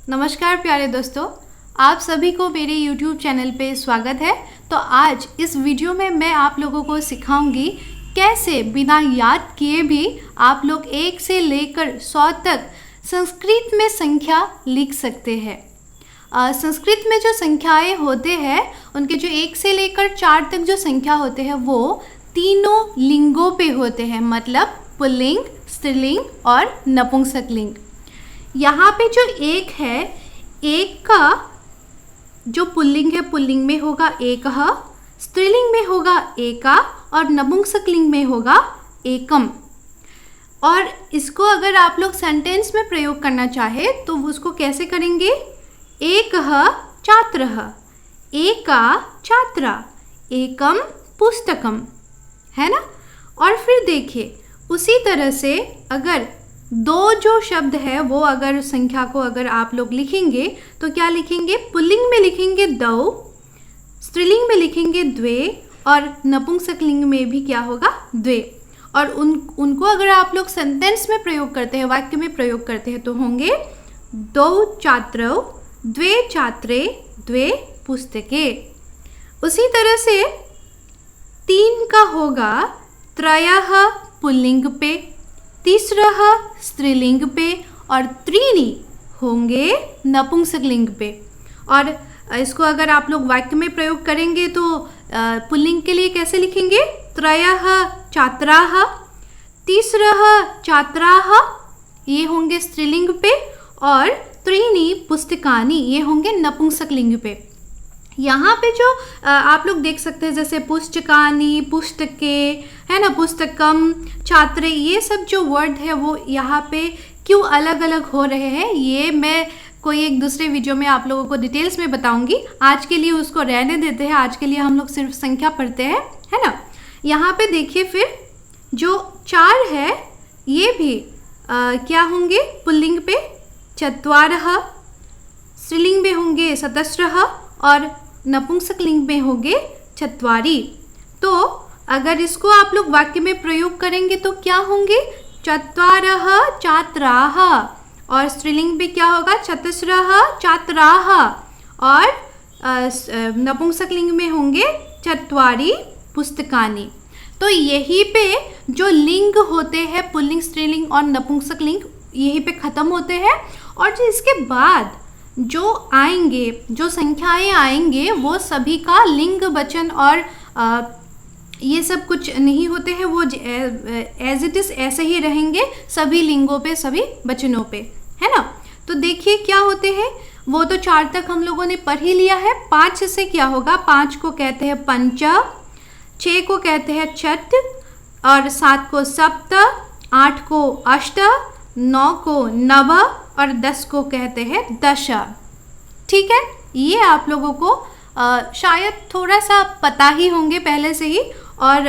नमस्कार प्यारे दोस्तों, आप सभी को मेरे YouTube चैनल पे स्वागत है। तो आज इस वीडियो में मैं आप लोगों को सिखाऊंगी कैसे बिना याद किए भी आप लोग 1 से लेकर 100 तक संस्कृत में संख्या लिख सकते हैं। संस्कृत में जो संख्याएं होते हैं उनके जो 1 से लेकर 4 तक जो संख्या होते हैं वो तीनों लिंगों पे होते हैं, मतलब पुल्लिंग, स्त्रीलिंग और नपुंसकलिंग। यहाँ पे जो एक है, एक का जो पुल्लिंग है पुल्लिंग में होगा एकः, स्त्रीलिंग में होगा एका और नपुंसकलिंग में होगा एकम। और इसको अगर आप लोग सेंटेंस में प्रयोग करना चाहे तो उसको कैसे करेंगे? एकः छात्रः, एका छात्रा, एकम पुस्तकम, है ना। और फिर देखिए उसी तरह से अगर दो जो शब्द है वो अगर संख्या को अगर आप लोग लिखेंगे तो क्या लिखेंगे? पुल्लिंग में लिखेंगे दौ, स्त्रीलिंग में लिखेंगे द्वे और नपुंसकलिंग में भी क्या होगा? द्वे। और उनको अगर आप लोग सेंटेंस में प्रयोग करते हैं, वाक्य में प्रयोग करते हैं तो होंगे दौ छात्रौ, द्वे छात्रे, द्वे पुस्तके। उसी तरह से 3 का होगा त्रयः पुल्लिंग पे, तीसरः स्त्रीलिंग पे और त्रीणि होंगे नपुंसकलिंग पे। और इसको अगर आप लोग वाक्य में प्रयोग करेंगे तो पुल्लिंग के लिए कैसे लिखेंगे? त्रयः छात्राः, तीसरः छात्राः, ये होंगे स्त्रीलिंग पे, और त्रीणि पुस्तकानि ये होंगे नपुंसकलिंग पे। यहाँ पे जो आप लोग देख सकते हैं जैसे पुस्तकानि, पुस्तके, है ना, पुस्तकम, छात्रे, ये सब जो वर्ड है वो यहाँ पे क्यों अलग अलग हो रहे हैं ये मैं कोई एक दूसरे वीडियो में आप लोगों को डिटेल्स में बताऊंगी। आज के लिए उसको रहने देते हैं, आज के लिए हम लोग सिर्फ संख्या पढ़ते हैं, है ना। यहाँ पे देखिए फिर जो 4 है ये भी क्या होंगे? पुल्लिंग पे चत्वारः, स्त्रीलिंग में होंगे सतस्रः और नपुंसकलिंग में होंगे चत्वारि। तो अगर इसको आप लोग वाक्य में प्रयोग करेंगे तो क्या होंगे? चत्वारः छात्राः, और स्त्रीलिंग में क्या होगा? चतस्रः छात्राः, और नपुंसकलिंग में होंगे चत्वारि पुस्तकानि। तो यहीं पे जो लिंग होते हैं पुल्लिंग, स्त्रीलिंग और नपुंसकलिंग यहीं पे ख़त्म होते हैं। और जो इसके बाद जो आएंगे, जो संख्याएं आएंगे वो सभी का लिंग वचन और ये सब कुछ नहीं होते हैं, वो एज इट इज़ ऐसे ही रहेंगे सभी लिंगों पे, सभी वचनों पे, है ना। तो देखिए क्या होते हैं, वो तो 4 तक हम लोगों ने पढ़ ही लिया है। 5 से क्या होगा? 5 को कहते हैं पंच, 6 को कहते हैं छठ, और 7 को सप्त, 8 को अष्ट, 9 को नव और 10 को कहते हैं दश। ठीक है, ये आप लोगों को शायद थोड़ा सा पता ही होंगे पहले से ही। और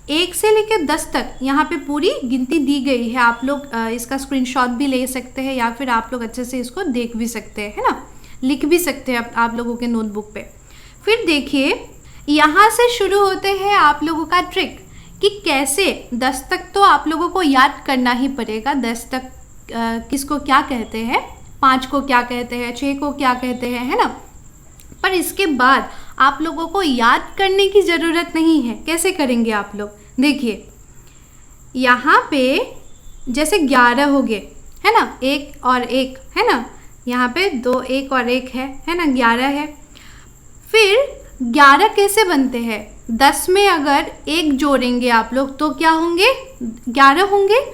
1 से लेकर 10 तक यहाँ पे पूरी गिनती दी गई है। आप लोग इसका स्क्रीनशॉट भी ले सकते हैं या फिर आप लोग अच्छे से इसको देख भी सकते हैं, है ना, लिख भी सकते हैं आप लोगों के नोटबुक पे। फिर देखिए यहाँ से शुरू होते हैं आप लोगों का ट्रिक कि कैसे 10 तक तो आप लोगों को याद करना ही पड़ेगा। 10 तक किसको क्या कहते हैं, 5 को क्या कहते हैं, 6 को क्या कहते हैं, है ना। पर इसके बाद आप लोगों को याद करने की ज़रूरत नहीं है। कैसे करेंगे आप लोग? देखिए यहाँ पे जैसे 11 हो गए, है ना, 1 और 1, है ना, यहाँ पे 2, 1 और 1 है ना, 11 है। फिर 11 कैसे बनते हैं? 10 में अगर 1 जोड़ेंगे आप लोग तो क्या होंगे? 11 होंगे।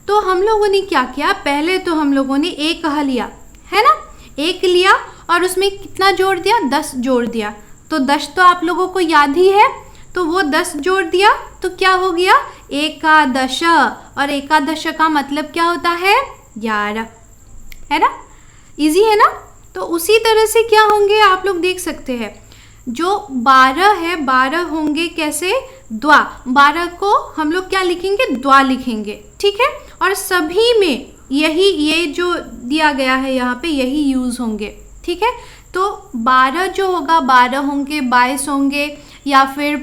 तो हम लोगों ने क्या किया? पहले तो हम लोगों ने एक लिया, है ना, 1 लिया और उसमें कितना जोड़ दिया? 10 जोड़ दिया। तो 10 तो आप लोगों को याद ही है, तो वो 10 जोड़ दिया तो क्या हो गया? एकादश। और एकादश का मतलब क्या होता है? 11, है ना। इजी है ना। तो उसी तरह से क्या होंगे आप लोग देख सकते हैं, जो 12 है 12 होंगे कैसे? द्वा। 12 को हम लोग क्या लिखेंगे? द्वा लिखेंगे, ठीक है। और सभी में यही ये जो दिया गया है यहाँ पे यही यूज़ होंगे, ठीक है। तो 12 जो होगा 12 होंगे, 22 होंगे या फिर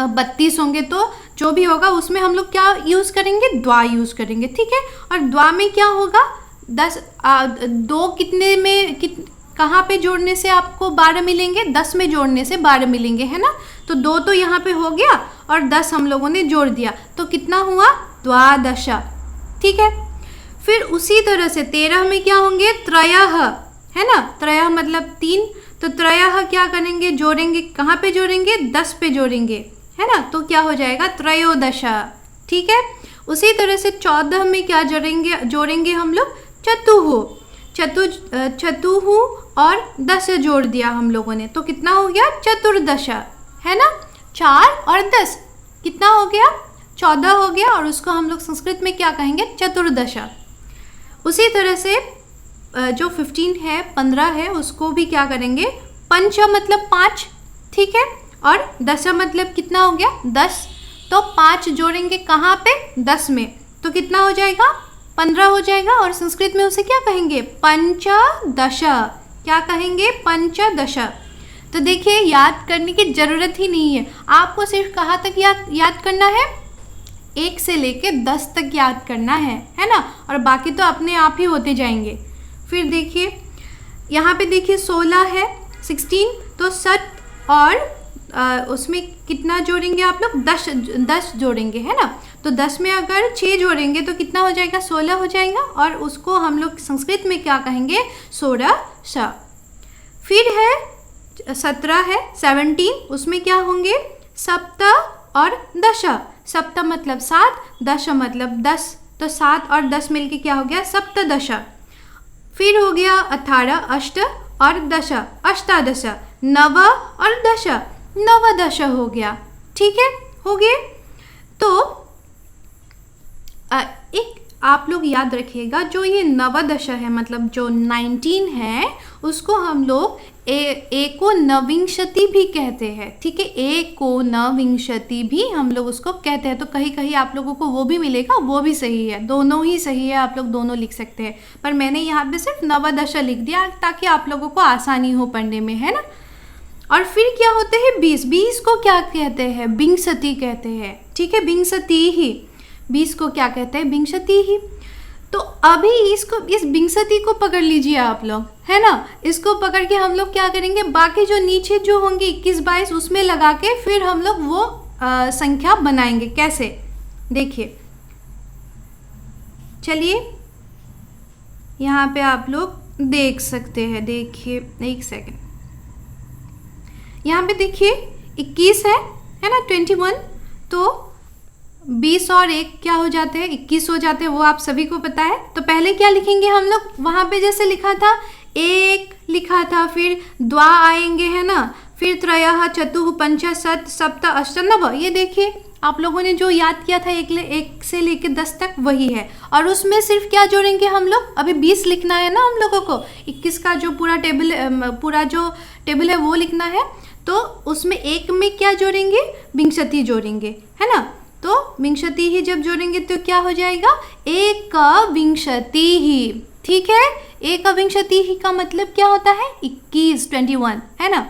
32 होंगे, तो जो भी होगा उसमें हम लोग क्या यूज़ करेंगे? द्वा यूज़ करेंगे, ठीक है। और द्वा में क्या होगा? दो कितने में कहाँ पे जोड़ने से आपको 12 मिलेंगे? 10 में जोड़ने से 12 मिलेंगे, है ना। तो 2 तो यहाँ पे हो गया और 10 हम लोगों ने जोड़ दिया, तो कितना हुआ? द्वादश। ठीक है, फिर उसी तरह से 13 में क्या होंगे? त्रयः, है ना। त्रयः मतलब 3, तो त्रयः क्या करेंगे? जोड़ेंगे, कहाँ पे जोड़ेंगे? 10 पे जोड़ेंगे, है ना। तो क्या हो जाएगा? त्रयोदश। ठीक है, उसी तरह से 14 में क्या जोड़ेंगे हम लोग? चतुः। चतुः और 10 जोड़ दिया हम लोगों ने, तो कितना हो गया? चतुर्दश, है ना। 4 और 10 कितना हो गया? 14 हो गया, और उसको हम लोग संस्कृत में क्या कहेंगे? चतुर्दश। उसी तरह से जो 15 है, 15 है, उसको भी क्या करेंगे? पंच मतलब 5, ठीक है, और दश मतलब कितना हो गया? 10। तो 5 जोड़ेंगे कहाँ पे? 10 में, तो कितना हो जाएगा? 15 हो जाएगा, और संस्कृत में उसे क्या कहेंगे? पंचदश। क्या कहेंगे? पंचदश। तो देखिए, याद करने की ज़रूरत ही नहीं है, आपको सिर्फ कहाँ तक याद करना है? 1 से लेके 10 तक याद करना है ना, और बाकी तो अपने आप ही होते जाएंगे। फिर देखिए यहाँ पे देखिए 16 है, 16, तो सत और उसमें कितना जोड़ेंगे आप लोग? 10 जोड़ेंगे, है ना। तो 10 में अगर 6 जोड़ेंगे तो कितना हो जाएगा? 16 हो जाएगा, और उसको हम लोग संस्कृत में क्या कहेंगे? षोडश। फिर है 17 है, 17, उसमें क्या होंगे? सप्त और दश। सप्त मतलब 7, दश मतलब 10, तो 7 और 10 मिलके क्या हो गया? सप्तदश। फिर हो गया 18, अष्ट और दश, अष्टादश। 9 और 10, नवदश हो गया। ठीक है, हो गए। तो एक आप लोग याद रखिएगा, जो ये नवदश है, मतलब जो 19 है, उसको हम लोग एको नविंशति भी कहते हैं। ठीक है, एको नविंशति भी हम लोग उसको कहते हैं। तो कहीं कहीं आप लोगों को वो भी मिलेगा, वो भी सही है, दोनों ही सही है, आप लोग दोनों लिख सकते हैं, पर मैंने यहाँ पे सिर्फ नवदश लिख दिया ताकि आप लोगों को आसानी हो पढ़ने में, है ना। और फिर क्या होते हैं? 20। 20 को क्या कहते हैं? विंशति कहते हैं। ठीक है, विंशति ही। 20 को क्या कहते हैं? विंशति ही। तो अभी इस विंशति को पकड़ लीजिए आप लोग, है ना। इसको पकड़ के हम लोग क्या करेंगे? बाकी जो नीचे जो होंगे 21, 22, उसमें लगा के फिर हम लोग वो संख्या बनाएंगे। कैसे? देखिए, चलिए यहाँ पे आप लोग देख सकते हैं। देखिए, एक सेकेंड, यहाँ पे देखिए 21 है ना, 21, तो 20 और 1 क्या हो जाते हैं? 21 हो जाते हैं, वो आप सभी को पता है। तो पहले क्या लिखेंगे हम लोग? वहाँ पे जैसे लिखा था, 1 लिखा था, फिर द्वा आएंगे, है ना, फिर त्रयः, चतुः, पंच, सत, सप्त, अष्ट, नव। ये देखिए आप लोगों ने जो याद किया था 1 से लेके 10 तक, वही है। और उसमें सिर्फ क्या जोड़ेंगे हम लोग? अभी 20 लिखना है ना हम लोगों को, 21 का जो पूरा टेबल है वो लिखना है। तो उसमें 1 में क्या जोड़ेंगे? विंशति जोड़ेंगे, है ना। तो विंशति ही जब जोड़ेंगे तो क्या हो जाएगा? एकविंशति ही। ठीक है, एकविंशति ही का मतलब क्या होता है? 21, 21, है ना।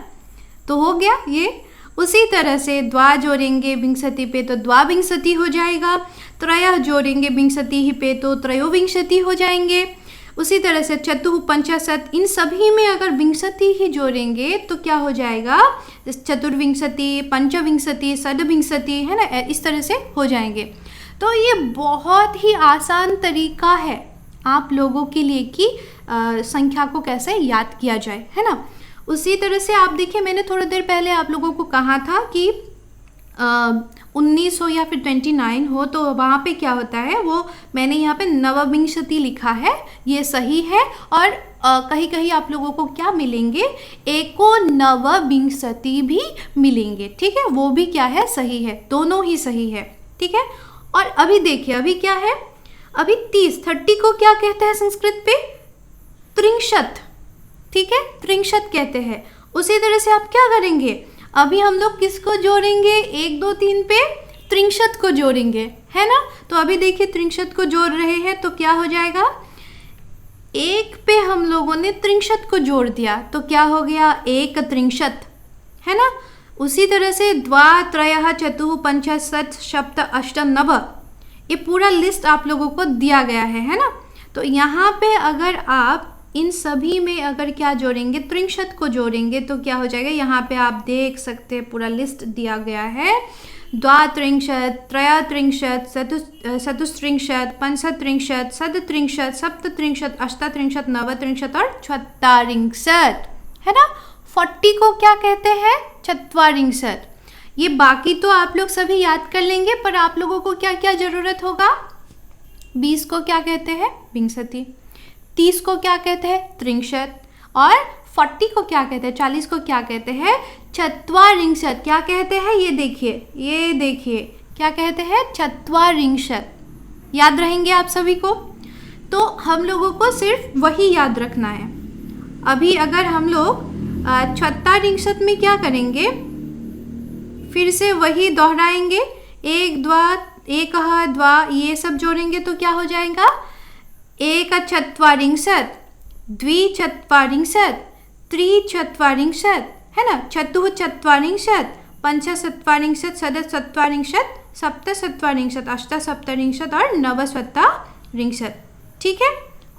तो हो गया ये। उसी तरह से द्वा जोड़ेंगे विंशति पे तो द्वाविंशति हो जाएगा। त्रयः जोड़ेंगे विंशति ही पे तो त्रयोविंशति हो जाएंगे। उसी तरह से चतुः, पंच, सत, इन सभी में अगर विंशति ही जोड़ेंगे तो क्या हो जाएगा? चतुर्विंशति, पंचविंशति, षड्विंशति, है ना, इस तरह से हो जाएंगे। तो ये बहुत ही आसान तरीका है आप लोगों के लिए कि संख्या को कैसे याद किया जाए, है ना। उसी तरह से आप देखिए, मैंने थोड़ी देर पहले आप लोगों को कहा था कि 19 हो या फिर 29 हो, तो वहाँ पे क्या होता है, वो मैंने यहाँ पे नवविंशति लिखा है, ये सही है। और कहीं कहीं आप लोगों को क्या मिलेंगे? एको नवविंशति भी मिलेंगे। ठीक है, वो भी क्या है? सही है, दोनों ही सही है। ठीक है, और अभी देखिए, अभी क्या है? अभी 30 को क्या कहते हैं संस्कृत पे? त्रिंशत। ठीक है, त्रिंशत कहते हैं। उसी तरह से आप क्या करेंगे? अभी हम लोग किसको जोड़ेंगे? 1, 2, 3 पे त्रिंशत को जोड़ेंगे, है ना। तो अभी देखिए त्रिंशत को जोड़ रहे हैं तो क्या हो जाएगा? 1 पे हम लोगों ने त्रिंशत को जोड़ दिया तो क्या हो गया? 1 त्रिंशत, है ना। उसी तरह से द्वा, त्रयः, चतुः, पंच, सत, सप्त, अष्ट, नव, ये पूरा लिस्ट आप लोगों को दिया गया है ना। तो यहाँ पे अगर आप इन सभी में अगर क्या जोड़ेंगे, त्रिंशत को जोड़ेंगे तो क्या हो जाएगा, यहाँ पे आप देख सकते हैं पूरा लिस्ट दिया गया है। द्वात्रिंशत्, त्रयत्रिंशत्, चतुस्त्रिंशत्, पंचत्रिंशत्, षड्त्रिंशत्, सप्तत्रिंशत्, अष्टत्रिंशत्, नवत्रिंशत् और चत्वारिंशत्, है ना। 40 को क्या कहते हैं, चत्वारिंशत्। ये बाकी तो आप लोग सभी याद कर लेंगे, पर आप लोगों को क्या क्या जरूरत होगा। 20 को क्या कहते हैं, विंशति। 30 को क्या कहते हैं, त्रिंशत्। और 40 को क्या कहते हैं, 40 को क्या कहते हैं, चत्वारिंशत्। क्या कहते हैं, ये देखिए क्या कहते हैं, चत्वारिंशत्। याद रहेंगे आप सभी को। तो हम लोगों को सिर्फ वही याद रखना है। अभी अगर हम लोग चत्वारिंशत् में क्या करेंगे, फिर से वही दोहराएंगे, एक द्वा, एक द्वा, ये सब जोड़ेंगे तो क्या हो जाएगा, एक चत्वारिंशत्, द्विचत्वारिंशत्, त्रिचत्वारिंशत्, है ना, चतुश्चत्वारिंशत्, पंचचत्वारिंशत्, षड्चत्वारिंशत्, सप्तचत्वारिंशत्, अष्टचत्वारिंशत् और नवचत्वारिंशत्। ठीक है,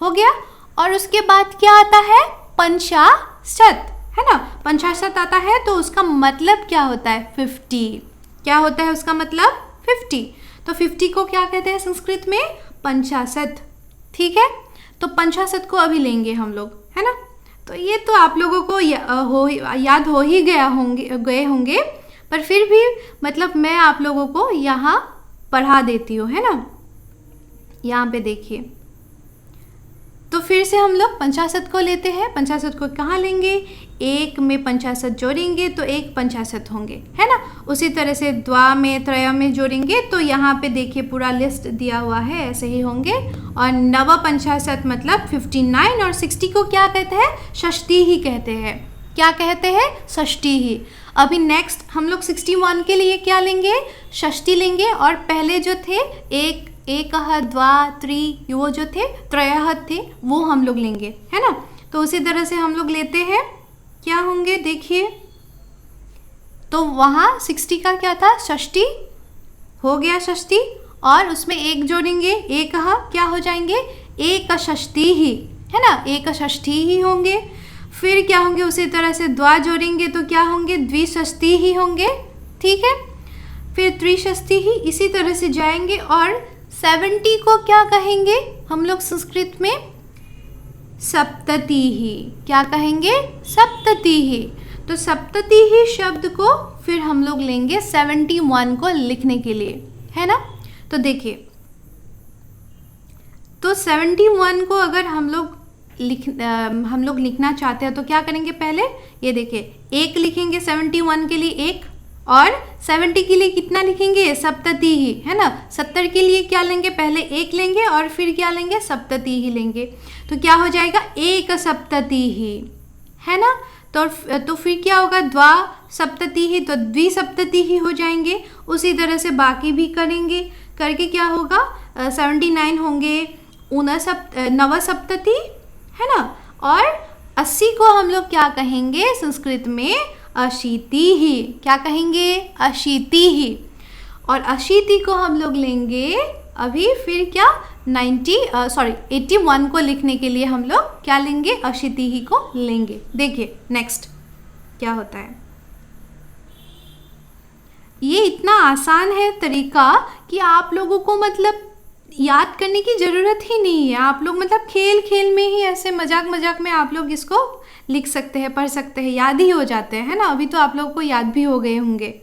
हो गया। और उसके बाद क्या आता है, पंचाशत्, है ना। पंचाशत् आता है तो उसका मतलब क्या होता है, 50। क्या होता है उसका मतलब, 50। तो 50 को क्या कहते हैं संस्कृत में, पंचाशत्। ठीक है, तो पंचाशत् को अभी लेंगे हम लोग, है ना। तो ये तो आप लोगों को याद हो ही गए होंगे, पर फिर भी मतलब मैं आप लोगों को यहाँ पढ़ा देती हूँ, है ना। यहाँ पे देखिए, तो फिर से हम लोग पंचाशत् को लेते हैं। पंचाशत् को कहाँ लेंगे, एक में पंचाशत् जोड़ेंगे तो एक पंचाशत् होंगे, है ना। उसी तरह से द्वा में, त्रय में जोड़ेंगे तो यहाँ पे देखिए पूरा लिस्ट दिया हुआ है, ऐसे ही होंगे। और नव पंचाशत् मतलब 59। और 60 को क्या कहते हैं, षष्ठी ही कहते हैं। क्या कहते हैं, षष्ठी ही। अभी नेक्स्ट हम लोग 61 के लिए क्या लेंगे, षष्ठी लेंगे। और पहले जो थे एक द्वा, त्रि, वो जो थे त्रयः थे, वो हम लोग लेंगे, है ना। तो उसी तरह से हम लोग लेते हैं, क्या होंगे देखिए। तो वहाँ 60 का क्या था, षष्ठी हो गया, षष्ठी। और उसमें एक जोड़ेंगे, एक क्या हो जाएंगे, एक षष्ठी ही, है ना, एक षष्ठी ही होंगे। फिर क्या होंगे, उसी तरह से द्वा जोड़ेंगे तो क्या होंगे, द्विषष्ठी ही होंगे। ठीक है, फिर त्रिषष्ठी ही, इसी तरह से जाएंगे। और 70 को क्या कहेंगे हम लोग संस्कृत में, सप्ततिः। क्या कहेंगे, सप्ततिः। तो सप्ततिः शब्द को फिर हम लोग लेंगे 71 को लिखने के लिए, है ना। तो देखिए, तो 71 को अगर हम लोग लिखना चाहते हैं तो क्या करेंगे, पहले ये देखिए, एक लिखेंगे 71 के लिए, एक। और 70 के लिए कितना लिखेंगे, सप्तति ही, है ना। 70 के लिए क्या लेंगे, पहले एक लेंगे और फिर क्या लेंगे, सप्तति ही लेंगे। तो क्या हो जाएगा, एक सप्तति ही, है ना। तो फिर क्या होगा, द्वा सप्तति ही, तो द्विसप्तति ही हो जाएंगे। उसी तरह से बाकी भी करेंगे, करके क्या होगा, 79 होंगे, नवसप्तति, है ना। और 80 को हम लोग क्या कहेंगे संस्कृत में, अशीति ही। क्या कहेंगे, अशीति ही। और अशीति को हम लोग लेंगे अभी, फिर क्या 81 को लिखने के लिए हम लोग क्या लेंगे, अशीति ही को लेंगे। देखिए नेक्स्ट क्या होता है। ये इतना आसान है तरीका कि आप लोगों को मतलब याद करने की ज़रूरत ही नहीं है। आप लोग मतलब खेल खेल में ही, ऐसे मजाक में आप लोग इसको लिख सकते हैं, पढ़ सकते हैं, याद ही हो जाते हैं, है ना। अभी तो आप लोगों को याद भी हो गए होंगे।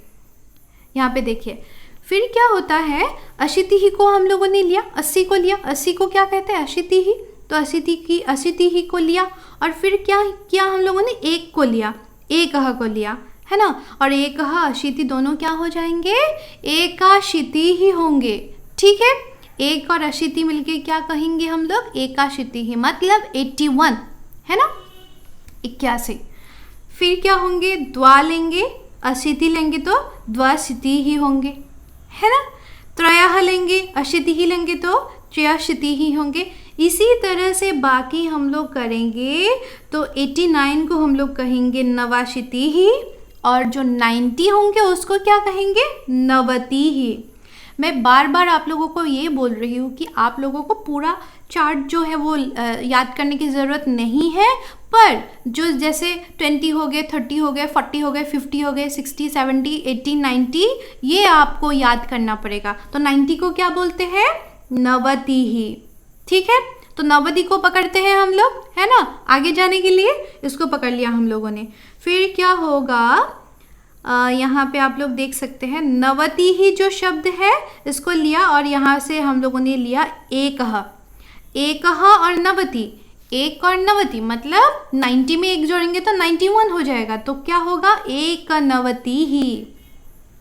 यहाँ पे देखिए, फिर क्या होता है, अशीति ही को हम लोगों ने लिया, 80 को लिया। 80 को क्या कहते हैं, अशीति ही। तो अशीति ही को लिया। और फिर क्या किया हम लोगों ने, एक को लिया, एक को लिया, है ना। और एक अशीति दोनों क्या हो जाएंगे, एकाशीति ही होंगे। ठीक है, एक और अशीति मिलके क्या कहेंगे हम लोग, एकाशीति ही, मतलब 81, है ना, 81। फिर क्या होंगे, द्वा लेंगे, अशीति लेंगे तो द्वाशीति ही होंगे, है ना। त्रयः लेंगे, अशीति ही लेंगे तो त्रयाशीति ही होंगे। इसी तरह से बाकी हम लोग करेंगे तो 89 को हम लोग कहेंगे नवाशीति ही, और जो 90 होंगे उसको क्या कहेंगे, नवति ही। मैं बार बार आप लोगों को ये बोल रही हूँ कि आप लोगों को पूरा चार्ट जो है वो याद करने की ज़रूरत नहीं है, पर जो जैसे 20 हो गए, 30 हो गए, 40 हो गए, 50 हो गए, 60, 70, 80, 90, ये आपको याद करना पड़ेगा। तो 90 को क्या बोलते हैं? नवति ही। ठीक है, तो नवति को पकड़ते हैं हम लोग, है ना। आगे जाने के लिए इसको पकड़ लिया हम लोगों ने। फिर क्या होगा, यहाँ पे आप लोग देख सकते हैं नवति ही जो शब्द है इसको लिया और यहाँ से हम लोगों ने लिया एकह। एकह और नवति, एक और नवति मतलब 90 में एक जोड़ेंगे तो 91 हो जाएगा। तो क्या होगा? एक नवति ही।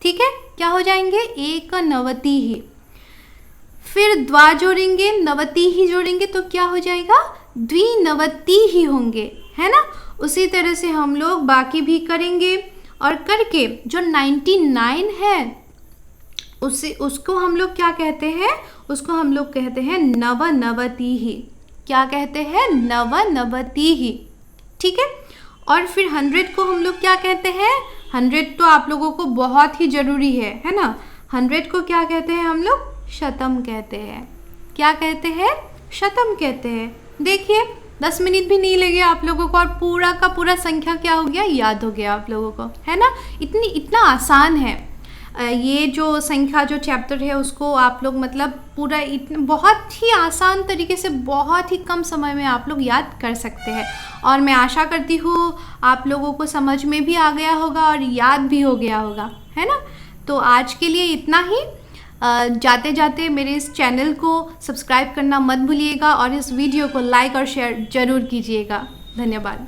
ठीक है, क्या हो जाएंगे? एक नवति ही। फिर द्वा जोड़ेंगे, नवति ही जोड़ेंगे तो क्या हो जाएगा? द्विनवति ही होंगे, है ना। उसी तरह से हम लोग बाकी भी करेंगे और करके जो 99 है उसको हम लोग क्या कहते हैं? उसको हम लोग कहते हैं नवनवति ही। क्या कहते हैं? नवनवति ही। ठीक है, और फिर 100 को हम लोग क्या कहते हैं? 100 तो आप लोगों को बहुत ही ज़रूरी है ना। 100 को क्या कहते हैं हम लोग? शतम कहते हैं। क्या कहते हैं? शतम कहते हैं। देखिए 10 मिनट भी नहीं लगे आप लोगों को और पूरा का पूरा संख्या क्या हो गया? याद हो गया आप लोगों को, है ना। इतना आसान है ये जो संख्या जो चैप्टर है उसको आप लोग मतलब पूरा बहुत ही आसान तरीके से बहुत ही कम समय में आप लोग याद कर सकते हैं। और मैं आशा करती हूँ आप लोगों को समझ में भी आ गया होगा और याद भी हो गया होगा, है ना। तो आज के लिए इतना ही। जाते जाते मेरे इस चैनल को सब्सक्राइब करना मत भूलिएगा और इस वीडियो को लाइक और शेयर ज़रूर कीजिएगा। धन्यवाद।